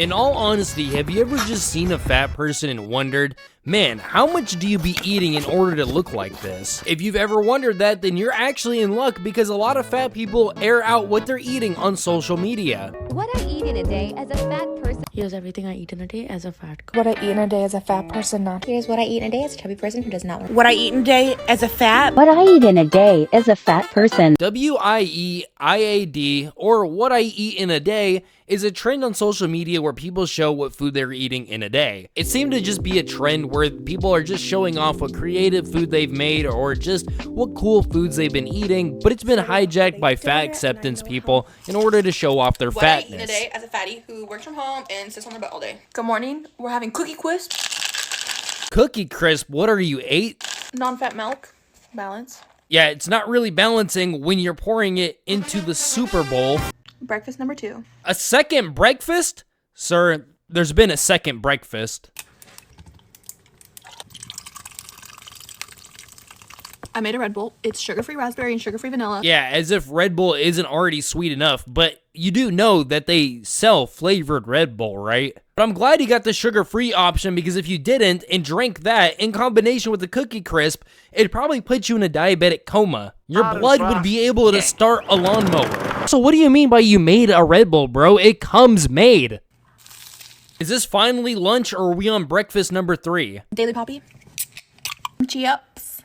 In all honesty, have you ever just seen a fat person and wondered, man, how much do you be eating in order to look like this? If you've ever wondered that, then you're actually in luck because a lot of fat people air out what they're eating on social media. What I eat in a day as a fat person. Here's everything I eat in a day as a fat girl. What I eat in a day as a fat person, not. Here's what I eat in a day as a chubby person who does not work. What I eat in a day as a fat. What I eat in a day as a fat person. WIEIAD, or what I eat in a day, is a trend on social media where people show what food they're eating in a day. It seemed to just be a trend where people are just showing off what creative food they've made or just what cool foods they've been eating, but it's been hijacked by fat acceptance people in order to show off their fatness. What I eat in a day as a fatty who works from home and sits on their butt all day. Good morning. We're having Cookie Crisp. Cookie Crisp, what are you, 8? Non-fat milk. Balance. Yeah, it's not really balancing when you're pouring it into the Super Bowl. Breakfast number 2. A second breakfast? Sir, there's been a second breakfast. I made a Red Bull. It's sugar-free raspberry and sugar-free vanilla. Yeah, as if Red Bull isn't already sweet enough, but you do know that they sell flavored Red Bull, right? But I'm glad you got the sugar-free option because if you didn't and drank that in combination with the Cookie Crisp, it'd probably put you in a diabetic coma. Your blood would be able to start a lawnmower. So what do you mean by you made a Red Bull, bro? It comes made. Is this finally lunch or are we on breakfast number 3? Daily Poppy. Chia-ups.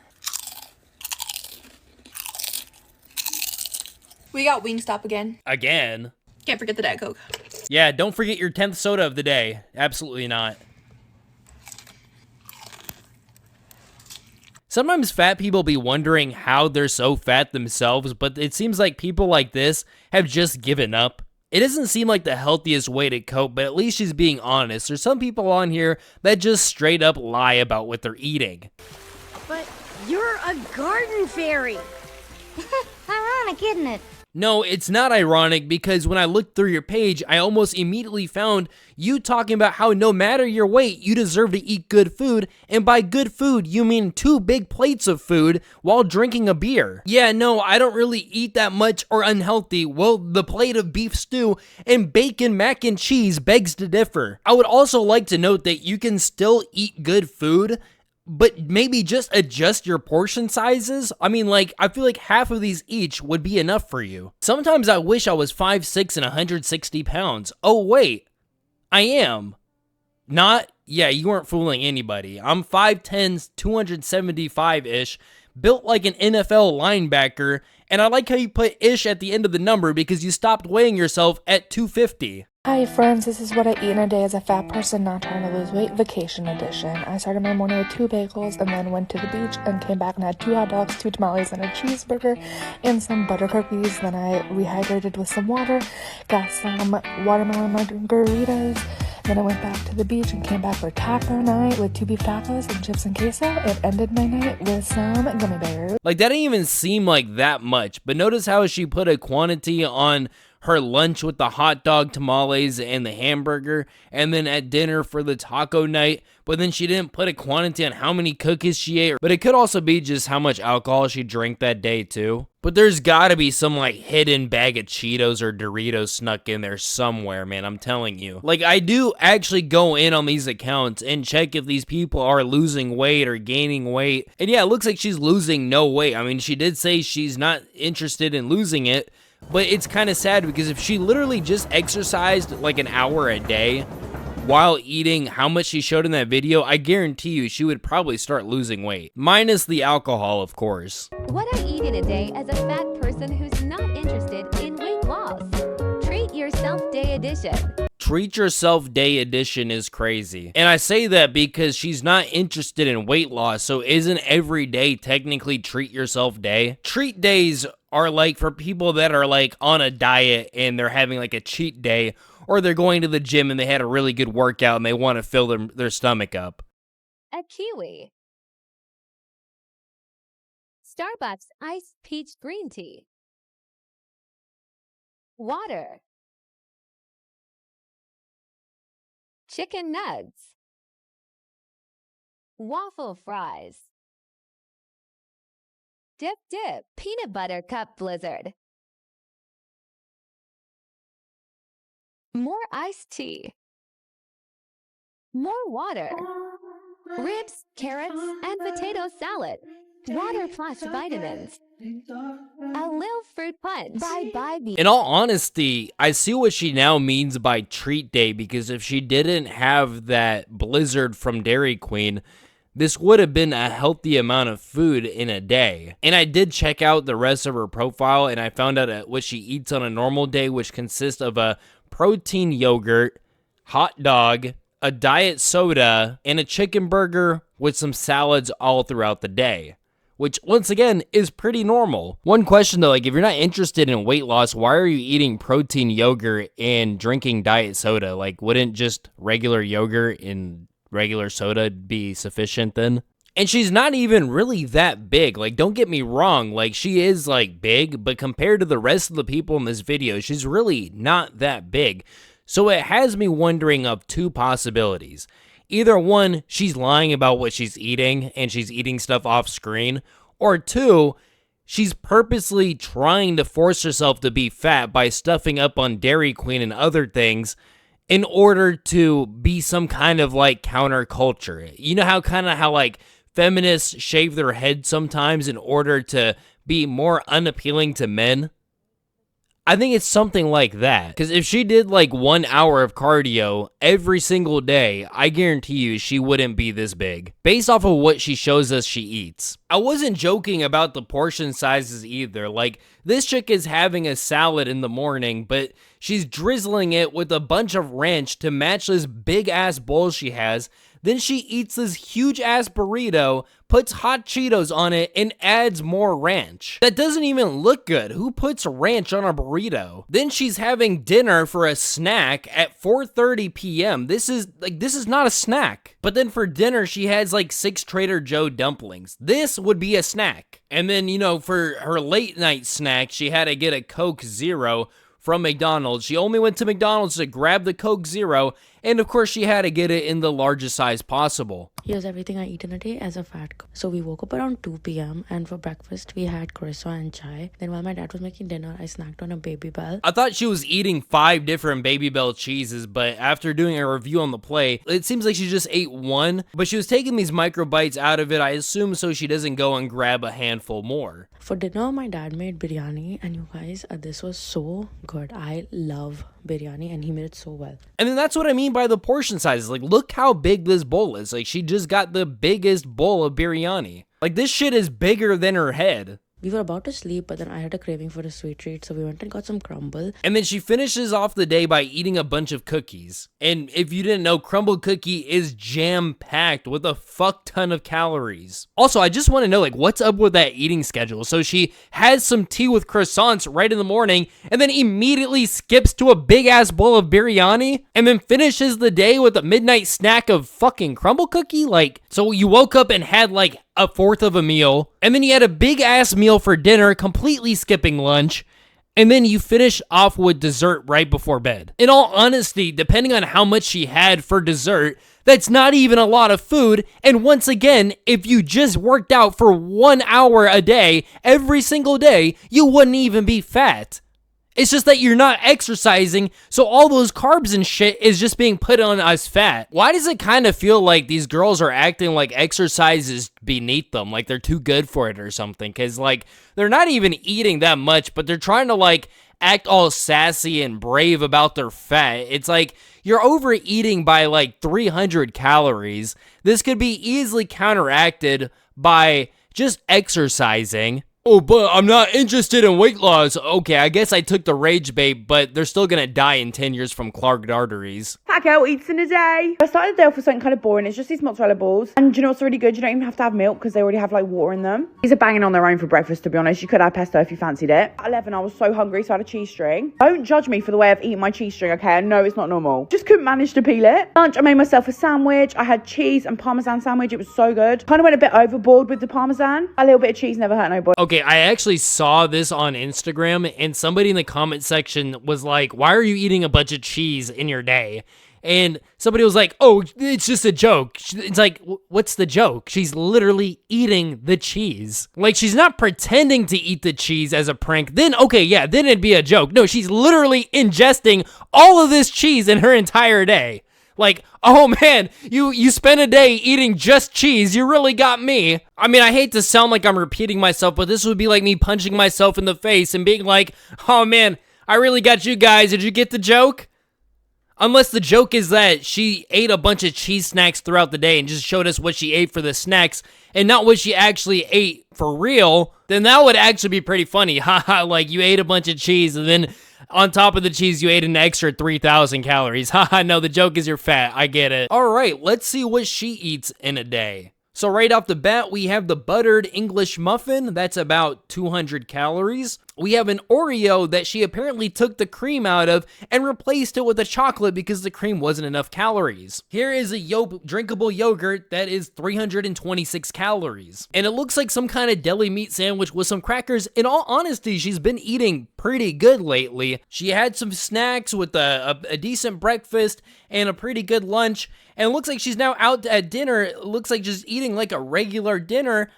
We got Wingstop again. Again? Can't forget the Diet Coke. Yeah, don't forget your 10th soda of the day. Absolutely not. Sometimes fat people be wondering how they're so fat themselves, but it seems like people like this have just given up. It doesn't seem like the healthiest way to cope, but at least she's being honest. There's some people on here that just straight up lie about what they're eating. But you're a garden fairy. Ironic, isn't it? No, it's not ironic because when I looked through your page, I almost immediately found you talking about how no matter your weight, you deserve to eat good food, and by good food, you mean 2 big plates of food while drinking a beer. Yeah, no, I don't really eat that much or unhealthy. Well, the plate of beef stew and bacon mac and cheese begs to differ. I would also like to note that you can still eat good food, but maybe just adjust your portion sizes. I mean, like, I feel like half of these each would be enough for you. Sometimes I wish I was 5'6" and 160 pounds. Oh, wait. I am. Not? Yeah, you weren't fooling anybody. I'm 5'10", 275-ish, built like an NFL linebacker, and I like how you put ish at the end of the number because you stopped weighing yourself at 250. Hi friends, this is what I eat in a day as a fat person not trying to lose weight, vacation edition. I started my morning with 2 bagels and then went to the beach and came back and had 2 hot dogs, 2 tamales, and a cheeseburger and some butter cookies. Then I rehydrated with some water, got some watermelon margaritas. Then I went back to the beach and came back for taco night with 2 beef tacos and chips and queso. It ended my night with some gummy bears. Like, that didn't even seem like that much, but notice how she put a quantity on her lunch with the hot dog, tamales, and the hamburger, and then at dinner for the taco night, but then she didn't put a quantity on how many cookies she ate, but it could also be just how much alcohol she drank that day too. But there's gotta be some like hidden bag of Cheetos or Doritos snuck in there somewhere, man, I'm telling you. Like, I do actually go in on these accounts and check if these people are losing weight or gaining weight, and yeah, it looks like she's losing no weight. I mean, she did say she's not interested in losing it, but it's kind of sad because if she literally just exercised like an hour a day while eating how much she showed in that video, I guarantee you she would probably start losing weight. Minus the alcohol, of course. What I eat in a day as a fat person who's not interested in weight loss. Treat yourself day edition. Treat yourself day edition is crazy. And I say that because she's not interested in weight loss, so isn't every day technically treat yourself day? Treat days are like for people that are like on a diet and they're having like a cheat day, or they're going to the gym and they had a really good workout and they want to fill their stomach up. A kiwi. Starbucks iced peach green tea. Water. Chicken nugs. Waffle fries. Dip dip peanut butter cup blizzard. More iced tea. More water. Ribs, carrots, and potato salad. Water plus vitamins. A little fruit punch. Bye. In all honesty, I see what she now means by treat day, because if she didn't have that blizzard from Dairy Queen, this would have been a healthy amount of food in a day. And I did check out the rest of her profile, and I found out what she eats on a normal day, which consists of a protein yogurt, hot dog, a diet soda, and a chicken burger with some salads all throughout the day, which once again is pretty normal. One question though, like if you're not interested in weight loss, why are you eating protein yogurt and drinking diet soda? Like wouldn't just regular yogurt and regular soda be sufficient then? And she's not even really that big. Like, don't get me wrong, like she is like big, but compared to the rest of the people in this video, she's really not that big. So it has me wondering of two possibilities. Either one, she's lying about what she's eating and she's eating stuff off screen, or two, she's purposely trying to force herself to be fat by stuffing up on Dairy Queen and other things in order to be some kind of like counterculture. You know how like feminists shave their heads sometimes in order to be more unappealing to men? I think it's something like that. Because if she did like 1 hour of cardio every single day, I guarantee you she wouldn't be this big. Based off of what she shows us she eats. I wasn't joking about the portion sizes either. Like, this chick is having a salad in the morning, but she's drizzling it with a bunch of ranch to match this big ass bowl she has. Then she eats this huge ass burrito, puts hot Cheetos on it, and adds more ranch. That doesn't even look good. Who puts ranch on a burrito? Then she's having dinner for a snack at 4:30 p.m. This is not a snack. But then for dinner, she has like 6 Trader Joe dumplings. This would be a snack. And then, you know, for her late night snack, she had to get a Coke Zero from McDonald's. She only went to McDonald's to grab the Coke Zero, and of course she had to get it in the largest size possible. Here's everything I eat in a day as a fat girl. So we woke up around 2 p.m. and for breakfast we had croissant and chai. Then while my dad was making dinner, I snacked on a Baby Bell. I thought she was eating 5 different Baby Bell cheeses, but after doing a review on the play, it seems like she just ate one, but she was taking these micro bites out of it, I assume, so she doesn't go and grab a handful more. For dinner, my dad made biryani, and you guys, this was so good. I love biryani, and he made it so well. And then that's what I mean by the portion sizes. Like, look how big this bowl is. Like, she just got the biggest bowl of biryani. Like, this shit is bigger than her head. We were about to sleep, but then I had a craving for a sweet treat, so we went and got some crumble. And then she finishes off the day by eating a bunch of cookies. And if you didn't know, crumble cookie is jam-packed with a fuck ton of calories. Also, I just want to know, like, what's up with that eating schedule? So she has some tea with croissants right in the morning, and then immediately skips to a big-ass bowl of biryani, and then finishes the day with a midnight snack of fucking crumble cookie? Like, so you woke up and had, like, a fourth of a meal, and then you had a big ass meal for dinner, completely skipping lunch, and then you finish off with dessert right before bed. In all honesty, depending on how much she had for dessert, that's not even a lot of food, and once again, if you just worked out for 1 hour a day, every single day, you wouldn't even be fat. It's just that you're not exercising, so all those carbs and shit is just being put on as fat. Why does it kind of feel like these girls are acting like exercise is beneath them, like they're too good for it or something? Because, like, they're not even eating that much, but they're trying to, like, act all sassy and brave about their fat. It's like, you're overeating by, like, 300 calories. This could be easily counteracted by just exercising. Oh, but I'm not interested in weight loss. Okay, I guess I took the rage bait, but they're still gonna die in 10 years from clogged arteries. Fat girl eats in a day. I started the day off with something kind of boring. It's just these mozzarella balls. And do you know what's really good? You don't even have to have milk because they already have like water in them. These are banging on their own for breakfast, to be honest. You could have pesto if you fancied it. At 11, I was so hungry, so I had a cheese string. Don't judge me for the way I've eaten my cheese string, okay? I know it's not normal. Just couldn't manage to peel it. Lunch, I made myself a sandwich. I had cheese and parmesan sandwich. It was so good. Kind of went a bit overboard with the parmesan. A little bit of cheese never hurt nobody. Okay, I actually saw this on Instagram, and somebody in the comment section was like, why are you eating a bunch of cheese in your day? And somebody was like, oh, it's just a joke. It's like, what's the joke? She's literally eating the cheese. Like, she's not pretending to eat the cheese as a prank. Then, okay, yeah, then it'd be a joke. No, she's literally ingesting all of this cheese in her entire day. Like, oh man, you spent a day eating just cheese. You really got me. I mean, I hate to sound like I'm repeating myself, but this would be like me punching myself in the face and being like, oh man, I really got you guys. Did you get the joke? Unless the joke is that she ate a bunch of cheese snacks throughout the day and just showed us what she ate for the snacks and not what she actually ate for real, then that would actually be pretty funny. Haha, like you ate a bunch of cheese and then on top of the cheese you ate an extra 3,000 calories. Haha, no, the joke is you're fat. I get it. All right, let's see what she eats in a day. So right off the bat, we have the buttered English muffin. That's about 200 calories. We have an Oreo that she apparently took the cream out of and replaced it with a chocolate because the cream wasn't enough calories. Here is a drinkable yogurt that is 326 calories. And it looks like some kind of deli meat sandwich with some crackers. In all honesty, she's been eating pretty good lately. She had some snacks with a decent breakfast and a pretty good lunch. And it looks like she's now out at dinner. It looks like just eating like a regular dinner.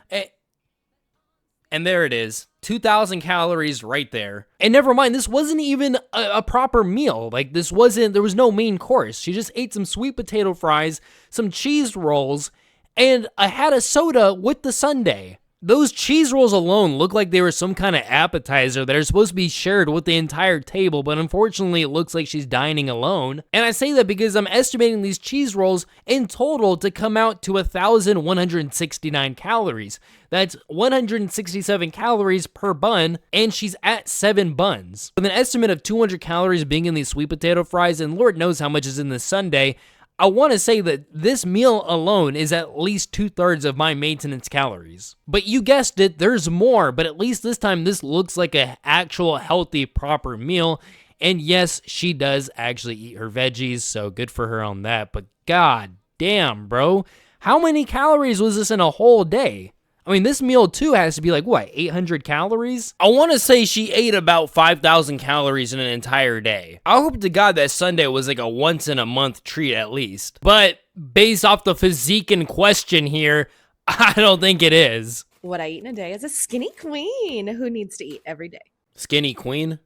And there it is. 2,000 calories right there. And never mind, this wasn't even a proper meal. Like there was no main course. She just ate some sweet potato fries, some cheese rolls, and had a soda with the sundae. Those cheese rolls alone look like they were some kind of appetizer that are supposed to be shared with the entire table, but unfortunately it looks like she's dining alone. And I say that because I'm estimating these cheese rolls in total to come out to 1,169 calories. That's 167 calories per bun, and she's at 7 buns. With an estimate of 200 calories being in these sweet potato fries, and Lord knows how much is in this sundae, I want to say that this meal alone is at least 2/3 of my maintenance calories. But you guessed it, there's more, but at least this time this looks like an actual healthy, proper meal. And yes, she does actually eat her veggies, so good for her on that. But god damn, bro, how many calories was this in a whole day? I mean, this meal too has to be like, what, 800 calories? I want to say she ate about 5,000 calories in an entire day. I hope to God that Sunday was like a once in a month treat at least. But based off the physique in question here, I don't think it is. What I eat in a day is a skinny queen who needs to eat every day. Skinny queen?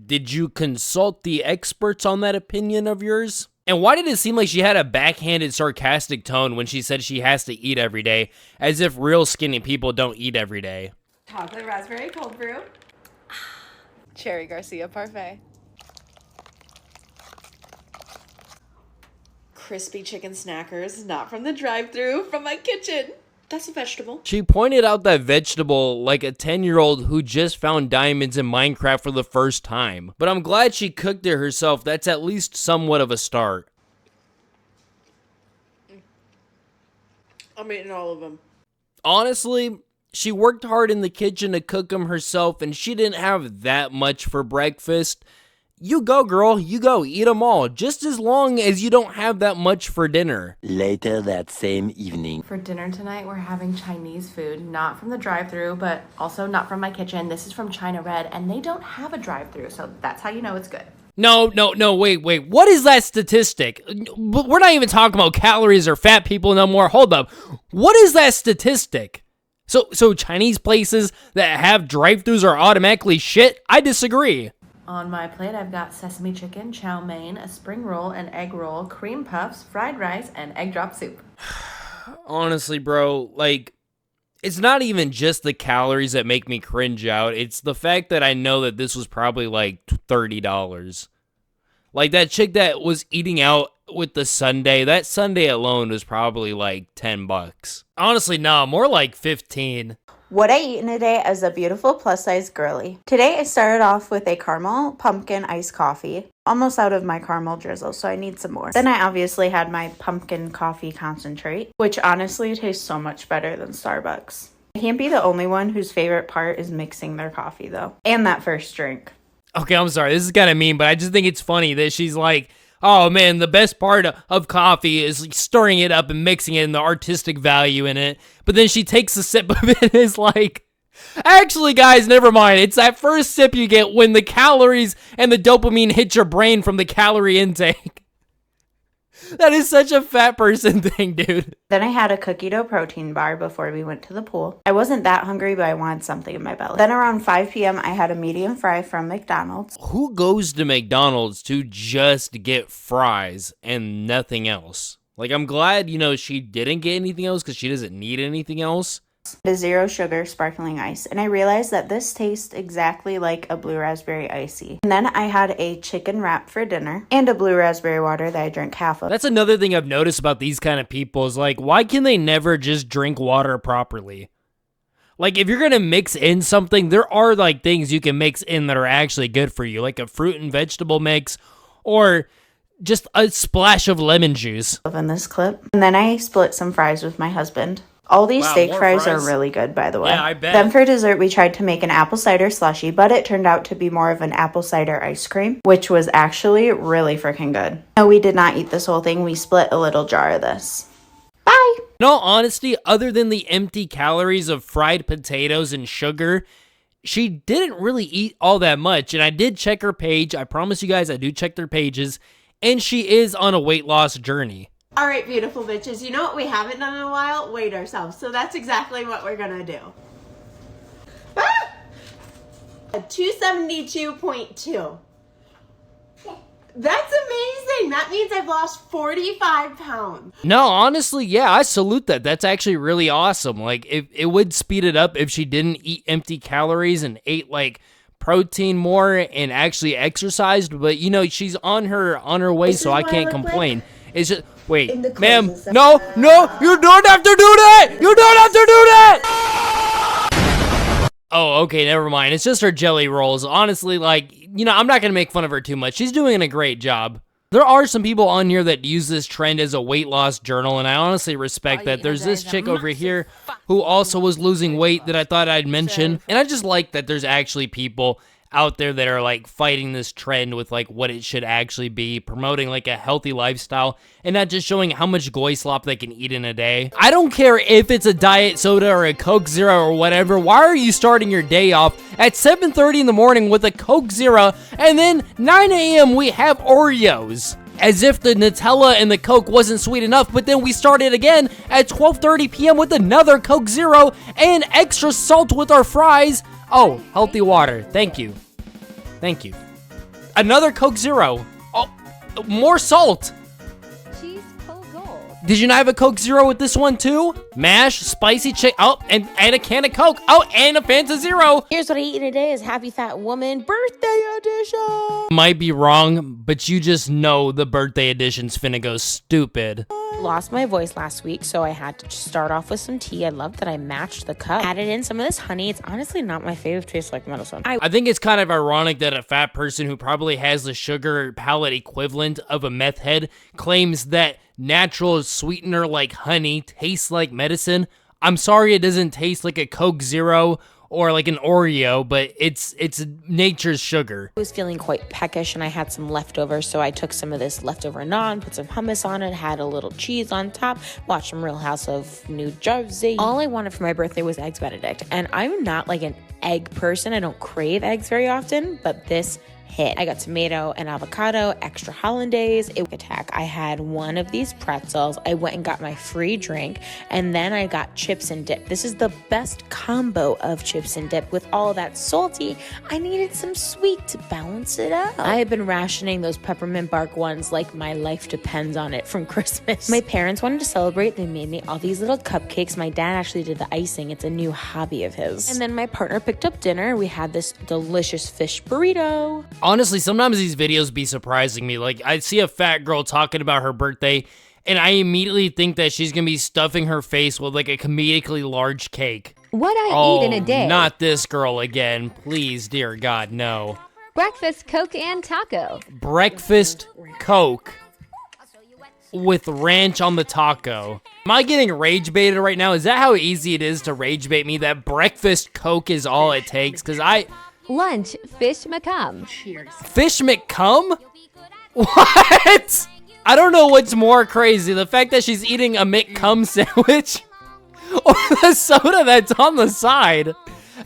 Did you consult the experts on that opinion of yours? And why did it seem like she had a backhanded, sarcastic tone when she said she has to eat every day, as if real skinny people don't eat every day? Chocolate raspberry cold brew. Cherry Garcia parfait. Crispy chicken snackers, not from the drive-thru, from my kitchen. That's a vegetable. She pointed out that vegetable like a 10-year-old who just found diamonds in Minecraft for the first time. But I'm glad she cooked it herself. That's at least somewhat of a start. I'm eating all of them. Honestly, she worked hard in the kitchen to cook them herself, and she didn't have that much for breakfast. You go, girl. You go. Eat them all. Just as long as you don't have that much for dinner. Later that same evening. For dinner tonight, we're having Chinese food. Not from the drive-thru, but also not from my kitchen. This is from China Red, and they don't have a drive-thru, so that's how you know it's good. No, wait. What is that statistic? We're not even talking about calories or fat people no more. Hold up. What is that statistic? So Chinese places that have drive-thrus are automatically shit? I disagree. On my plate, I've got sesame chicken, chow mein, a spring roll, an egg roll, cream puffs, fried rice, and egg drop soup. Honestly, bro, like, it's not even just the calories that make me cringe out. It's the fact that I know that this was probably like $30. Like, that chick that was eating out with the sundae, that sundae alone was probably like $10. Honestly, no, more like 15. What I eat in a day is a beautiful plus-size girly. Today I started off with a caramel pumpkin iced coffee. Almost out of my caramel drizzle, so I need some more. Then I obviously had my pumpkin coffee concentrate, which honestly tastes so much better than Starbucks. I can't be the only one whose favorite part is mixing their coffee though. And that first drink. Okay, I'm sorry, this is kind of mean, but I just think it's funny that she's like, oh man, the best part of coffee is stirring it up and mixing it and the artistic value in it. But then she takes a sip of it and is like, actually guys, never mind. It's that first sip you get when the calories and the dopamine hit your brain from the calorie intake. That is such a fat person thing, dude. Then I had a cookie dough protein bar before we went to the pool. I wasn't that hungry, but I wanted something in my belly. Then around 5 p.m., I had a medium fry from McDonald's. Who goes to McDonald's to just get fries and nothing else? Like, I'm glad, you know, she didn't get anything else because she doesn't need anything else. A zero sugar sparkling ice, and I realized that this tastes exactly like a blue raspberry icy. And then I had a chicken wrap for dinner and a blue raspberry water that I drank half of. That's another thing I've noticed about these kind of people is like, why can they never just drink water properly? Like, if you're gonna mix in something, there are like things you can mix in that are actually good for you, like a fruit and vegetable mix or just a splash of lemon juice. In this clip. And then I split some fries with my husband. All these steak fries are really good, by the way. Yeah, I bet. Then for dessert, we tried to make an apple cider slushie, but it turned out to be more of an apple cider ice cream, which was actually really freaking good. No, we did not eat this whole thing. We split a little jar of this. Bye! In all honesty, other than the empty calories of fried potatoes and sugar, she didn't really eat all that much. And I did check her page. I promise you guys I do check their pages. And she is on a weight loss journey. All right, beautiful bitches, you know what we haven't done in a while? Weighed ourselves. So that's exactly what we're gonna do. Ah! 272.2. That's amazing. That means I've lost 45 pounds. No, honestly, yeah, I salute that. That's actually really awesome. Like, it would speed it up if she didn't eat empty calories and ate, like, protein more and actually exercised. But, you know, she's on her way, so I can't complain. It's just, wait, ma'am, no, you don't have to do that! You don't have to do that! Oh, okay, never mind. It's just her jelly rolls. Honestly, like, you know, I'm not gonna make fun of her too much. She's doing a great job. There are some people on here that use this trend as a weight loss journal, and I honestly respect that. There's this chick over here who also was losing weight that I thought I'd mention, and I just like that there's actually people out there that are like fighting this trend with like what it should actually be, promoting like a healthy lifestyle and not just showing how much goy slop they can eat in a day. I don't care if it's a diet soda or a Coke Zero or whatever. Why are you starting your day off at 7:30 in the morning with a Coke Zero and then 9 a.m. we have Oreos? As if the Nutella and the Coke wasn't sweet enough, but then we started again at 12:30 p.m. with another Coke Zero and extra salt with our fries. Oh, healthy water. Thank you. Thank you. Another Coke Zero. Oh, more salt. She's full gold. Did you not have a Coke Zero with this one too? Mash, spicy chicken. Oh, and a can of Coke. Oh, and a Fanta Zero. Here's what I eat today is Happy Fat Woman Birthday Edition. Might be wrong, but you just know the birthday edition's finna go stupid. Lost my voice last week, so I had to start off with some tea. I love that I matched the cup. Added in some of this honey. It's honestly not my favorite. Tastes like medicine. I think it's kind of ironic that a fat person who probably has the sugar palate equivalent of a meth head claims that natural sweetener like honey tastes like medicine. I'm sorry it doesn't taste like a Coke Zero or like an Oreo, but it's nature's sugar. I was feeling quite peckish and I had some leftovers, so I took some of this leftover naan, put some hummus on it, had a little cheese on top, watched some Real House of New Jersey. All I wanted for my birthday was Eggs Benedict, and I'm not like an egg person. I don't crave eggs very often, but this hit. I got tomato and avocado, extra hollandaise. It was attack. I had one of these pretzels. I went and got my free drink, and then I got chips and dip. This is the best combo of chips and dip. With all that salty, I needed some sweet to balance it out. I have been rationing those peppermint bark ones like my life depends on it from Christmas. My parents wanted to celebrate. They made me all these little cupcakes. My dad actually did the icing. It's a new hobby of his. And then my partner picked up dinner. We had this delicious fish burrito. Honestly, sometimes these videos be surprising me. Like, I see a fat girl talking about her birthday, and I immediately think that she's gonna be stuffing her face with like a comedically large cake. What I eat in a day. Not this girl again. Please, dear God, no. Breakfast, Coke, and taco. Breakfast Coke with ranch on the taco. Am I getting rage baited right now? Is that how easy it is to rage bait me? That breakfast Coke is all it takes? Because Lunch, fish macum. Fish McCum? What? I don't know what's more crazy, the fact that she's eating a McCum sandwich or the soda that's on the side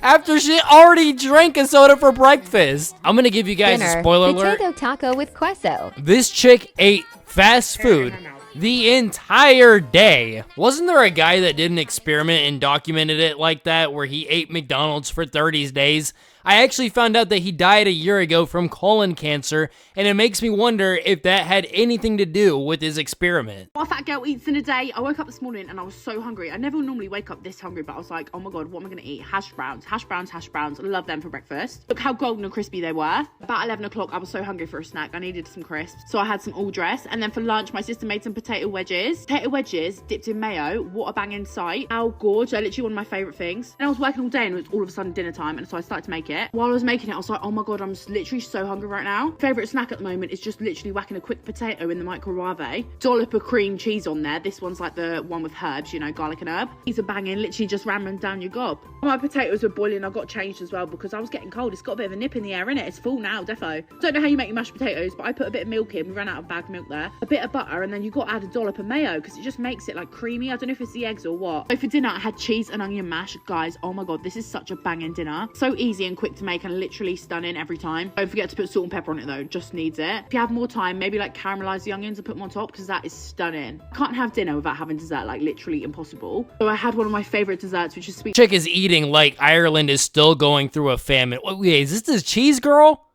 after she already drank a soda for breakfast. I'm gonna give you guys Dinner, a spoiler alert. Potato taco with queso. This chick ate fast food the entire day. Wasn't there a guy that did an experiment and documented it like that, where he ate McDonald's for 30 days? I actually found out that he died a year ago from colon cancer, and it makes me wonder if that had anything to do with his experiment. My fat girl eats in a day. I woke up this morning and I was so hungry. I never normally wake up this hungry, but I was like, oh my God, what am I gonna eat? Hash browns. I love them for breakfast. Look how golden and crispy they were. About 11 o'clock, I was so hungry for a snack. I needed some crisps. So I had some all dress. And then for lunch, my sister made some potato wedges. Potato wedges dipped in mayo. What a bang in sight. How gorge. They're literally one of my favorite things. And I was working all day and it was all of a sudden dinner time. And so I started to make it. While I was making it, I was like, oh my God, I'm literally so hungry right now. Favorite snack at the moment is just literally whacking a quick potato in the microwave. Dollop of cream cheese on there. This one's like the one with herbs, you know, garlic and herb. These are banging, literally just ramming down your gob. My potatoes were boiling. I got changed as well because I was getting cold. It's got a bit of a nip in the air, innit? It's full now, defo. Don't know how you make your mashed potatoes, but I put a bit of milk in. We ran out of bagged milk there. A bit of butter, and then you got to add a dollop of mayo because it just makes it like creamy. I don't know if it's the eggs or what. So for dinner, I had cheese and onion mash. Guys, oh my God, this is such a banging dinner. So easy and quick to make and literally stunning every time. Don't forget to put salt and pepper on it though, just needs it. If you have more time, maybe like caramelize the onions and put them on top because that is stunning. Can't have dinner without having dessert, like literally impossible. So I had one of my favorite desserts, which is sweet. Chick is eating like Ireland is still going through a famine. Wait, is this cheese girl?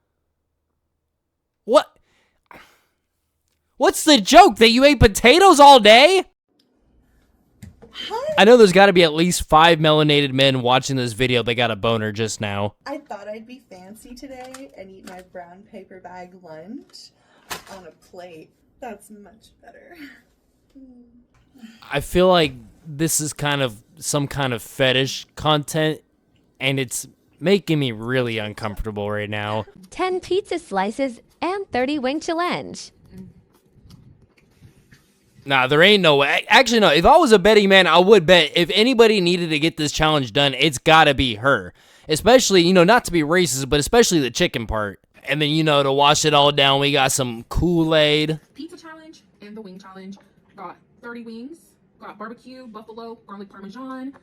What? What's the joke? That you ate potatoes all day? I know there's got to be at least 5 melanated men watching this video that got a boner just now. I thought I'd be fancy today and eat my brown paper bag lunch on a plate. That's much better. I feel like this is kind of some kind of fetish content, and it's making me really uncomfortable right now. 10 pizza slices and 30 wing challenge. Nah, there ain't no way. Actually, no. If I was a betting man, I would bet if anybody needed to get this challenge done, it's gotta be her. Especially, you know, not to be racist, but especially the chicken part. And then, you know, to wash it all down, we got some Kool-Aid. Pizza challenge and the wing challenge. Got 30 wings. Got barbecue, buffalo, garlic parmesan.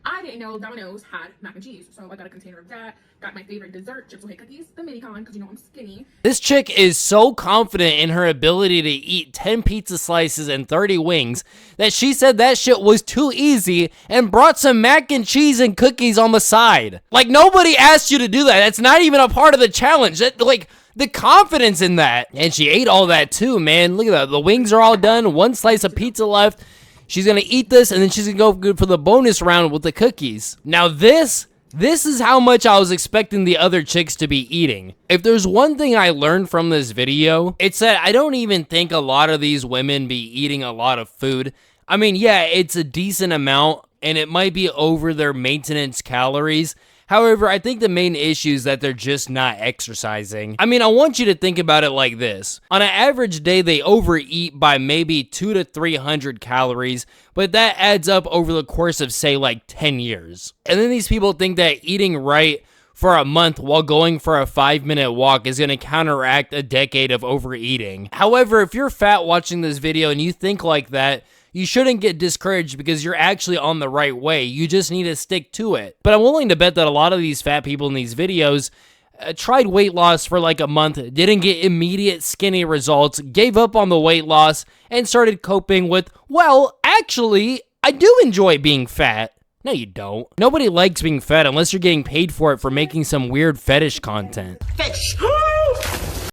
I didn't know Domino's had mac and cheese, so I got a container of that. Got my favorite dessert, chips with cookies, the mini con, because you know I'm skinny. This chick is so confident in her ability to eat 10 pizza slices and 30 wings that she said that shit was too easy and brought some mac and cheese and cookies on the side. Like, nobody asked you to do that. That's not even a part of the challenge. That, like, the confidence in that. And she ate all that too, man. Look at that. The wings are all done. One slice of pizza left. She's gonna eat this, and then she's gonna go good for the bonus round with the cookies. Now this is how much I was expecting the other chicks to be eating. If there's one thing I learned from this video, it's that I don't even think a lot of these women be eating a lot of food. I mean, yeah, it's a decent amount, and it might be over their maintenance calories. However, I think the main issue is that they're just not exercising. I mean, I want you to think about it like this. On an average day, they overeat by maybe 200 to 300 calories, but that adds up over the course of, say, like 10 years. And then these people think that eating right for a month while going for a 5-minute walk is going to counteract a decade of overeating. However, if you're fat watching this video and you think like that, you shouldn't get discouraged because you're actually on the right way. You just need to stick to it. But I'm willing to bet that a lot of these fat people in these videos tried weight loss for like a month, didn't get immediate skinny results, gave up on the weight loss, and started coping with, well, actually, I do enjoy being fat. No, you don't. Nobody likes being fat unless you're getting paid for it for making some weird fetish content. Fish!